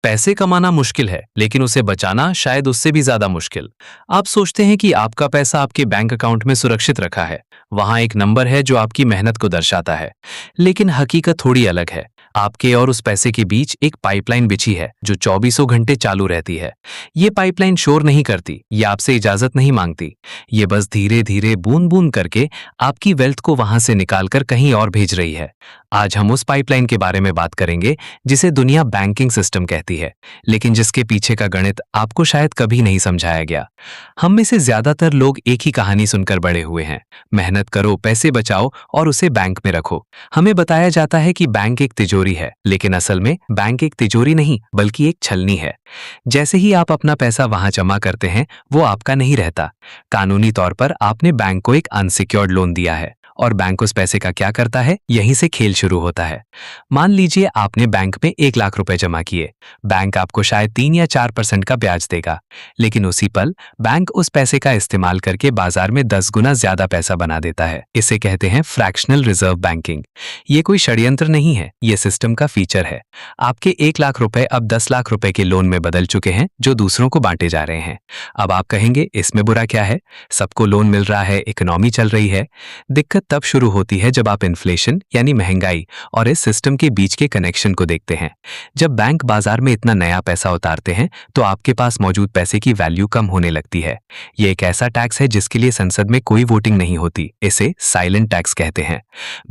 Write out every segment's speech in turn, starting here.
पैसे कमाना मुश्किल है, लेकिन उसे बचाना शायद उससे भी ज्यादा मुश्किल। आप सोचते हैं कि आपका पैसा आपके बैंक अकाउंट में सुरक्षित रखा है। वहां एक नंबर है जो आपकी मेहनत को दर्शाता है। लेकिन हकीकत थोड़ी अलग है। आपके और उस पैसे के बीच एक पाइपलाइन बिछी है जो चौबीसों घंटे चालू रहती है। ये पाइपलाइन शोर नहीं करती, ये आपसे इजाजत नहीं मांगती। ये बस धीरे धीरे बूंद बूंद करके आपकी वेल्थ को वहां से निकालकर कहीं और भेज रही है। आज हम उस पाइपलाइन के बारे में बात करेंगे जिसे दुनिया बैंकिंग सिस्टम कहती है, लेकिन जिसके पीछे का गणित आपको शायद कभी नहीं समझाया गया। हम में से ज्यादातर लोग एक ही कहानी सुनकर बड़े हुए हैं, मेहनत करो, पैसे बचाओ और उसे बैंक में रखो। हमें बताया जाता है कि बैंक एक तिजोरी है, लेकिन असल में बैंक एक तिजोरी नहीं बल्कि एक छलनी है। जैसे ही आप अपना पैसा वहां जमा करते हैं, वो आपका नहीं रहता। कानूनी तौर पर आपने बैंक को एक अनसिक्योर्ड लोन दिया है, और बैंक उस पैसे का क्या करता है, यहीं से खेल शुरू होता है। मान लीजिए आपने बैंक में 1 लाख रुपए जमा किए। बैंक आपको शायद 3 या 4% का ब्याज देगा, लेकिन उसी पल बैंक उस पैसे का इस्तेमाल करके बाजार में 10 गुना ज्यादा पैसा बना देता है। इसे कहते हैं फ्रैक्शनल रिजर्व बैंकिंग। ये कोई षड्यंत्र नहीं है, ये सिस्टम का फीचर है। आपके 1 लाख रुपए अब 10 लाख रुपए के लोन में बदल चुके हैं, जो दूसरों को बांटे जा रहे हैं। अब आप कहेंगे इसमें बुरा क्या है, सबको लोन मिल रहा है, इकोनॉमी चल रही है। दिक्कत तब शुरू होती है जब आप इन्फ्लेशन यानी महंगाई और इस सिस्टम के बीच के कनेक्शन को देखते हैं। जब बैंक बाजार में इतना नया पैसा उतारते हैं तो आपके पास मौजूद पैसे की वैल्यू कम होने लगती है। ये एक ऐसा टैक्स है जिसके लिए संसद में कोई वोटिंग नहीं होती। इसे साइलेंट टैक्स कहते हैं।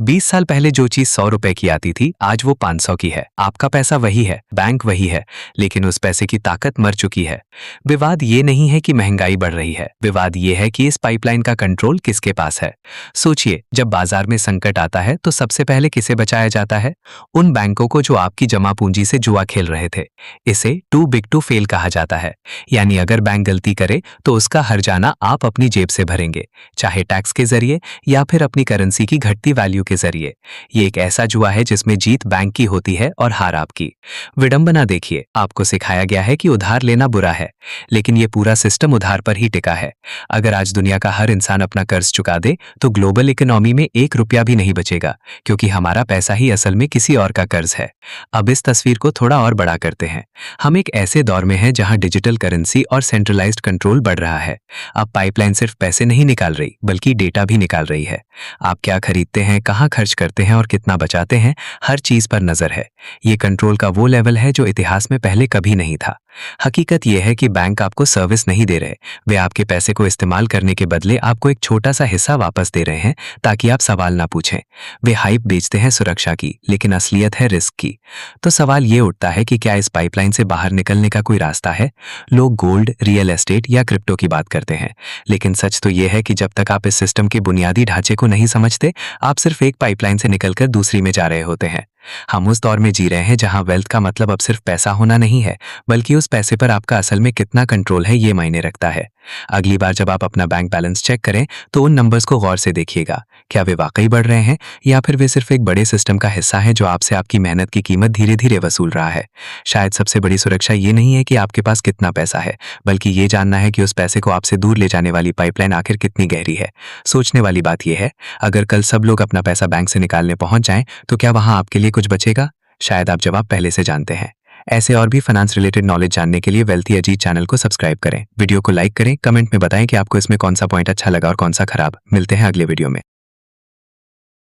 20 साल पहले जो चीज 100 रुपए की आती थी, आज वो 500 की है। आपका पैसा वही है, बैंक वही है, लेकिन उस पैसे की ताकत मर चुकी है। विवाद ये नहीं है कि महंगाई बढ़ रही है, विवाद ये है कि इस पाइपलाइन का कंट्रोल किसके पास है। सोचिए, जब बाजार में संकट आता है तो सबसे पहले किसे बचाया जाता है? उन बैंकों को जो आपकी जमा पूंजी से जुआ खेल रहे थे। इसे टू बिग टू फेल कहा जाता है। यानी अगर बैंक गलती करे तो उसका हर्जाना आप अपनी जेब से भरेंगे, चाहे टैक्स के जरिए या फिर अपनी करेंसी की घटती वैल्यू के जरिए। ये एक ऐसा जुआ है जिसमें जीत बैंक की होती है और हार आपकी। विडंबना देखिए, आपको सिखाया गया है कि उधार लेना बुरा है, लेकिन ये पूरा सिस्टम उधार पर ही टिका है। अगर आज दुनिया का हर इंसान अपना कर्ज चुका दे तो ग्लोबल इकोनॉमी में 1 रुपया भी नहीं बचेगा, क्योंकि हमारा पैसा ही असल में किसी और का कर्ज है। अब इस तस्वीर को थोड़ा और बड़ा करते हैं। हम एक ऐसे दौर में हैं जहां डिजिटल करेंसी और सेंट्रलाइज्ड कंट्रोल बढ़ रहा है। अब पाइपलाइन सिर्फ पैसे नहीं निकाल रही बल्कि डेटा भी निकाल रही है। आप क्या खरीदते हैं, कहां खर्च करते हैं और कितना बचाते हैं, हर चीज पर नजर है। ये कंट्रोल का वो लेवल है जो इतिहास में पहले कभी नहीं था। हकीकत यह है कि बैंक आपको सर्विस नहीं दे रहे, वे आपके पैसे को इस्तेमाल करने के बदले आपको एक छोटा सा हिस्सा वापस दे रहे हैं ताकि आप सवाल ना पूछें। वे हाइप बेचते हैं सुरक्षा की, लेकिन असलियत है रिस्क की। तो सवाल ये उठता है कि क्या इस पाइपलाइन से बाहर निकलने का कोई रास्ता है? लोग गोल्ड, रियल एस्टेट या क्रिप्टो की बात करते हैं, लेकिन सच तो यह है कि जब तक आप इस सिस्टम के बुनियादी ढांचे को नहीं समझते, आप सिर्फ एक पाइपलाइन से निकलकर दूसरी में जा रहे होते हैं। हम उस दौर में जी रहे हैं जहां वेल्थ का मतलब अब सिर्फ पैसा होना नहीं है, बल्कि उस पैसे पर आपका असल में कितना कंट्रोल है, ये मायने रखता है। अगली बार जब आप अपना बैंक बैलेंस चेक करें तो उन नंबर्स को गौर से देखिएगा। क्या वे वाकई बढ़ रहे हैं या फिर वे सिर्फ एक बड़े सिस्टम का हिस्सा है जो आपसे आपकी मेहनत की कीमत धीरे धीरे वसूल रहा है? शायद सबसे बड़ी सुरक्षा ये नहीं है कि आपके पास कितना पैसा है, बल्कि ये जानना है कि उस पैसे को आपसे दूर ले जाने वाली पाइपलाइन आखिर कितनी गहरी है। सोचने वाली बात यह है, अगर कल सब लोग अपना पैसा बैंक से निकालने पहुंच जाएं तो क्या वहां आपके लिए कुछ बचेगा? शायद आप जवाब पहले से जानते हैं। ऐसे और भी फाइनेंस रिलेटेड नॉलेज जानने के लिए वेल्थी अजीत चैनल को सब्सक्राइब करें, वीडियो को लाइक करें, कमेंट में बताएं कि आपको इसमें कौन सा पॉइंट अच्छा लगा और कौन सा खराब। मिलते हैं अगले वीडियो में।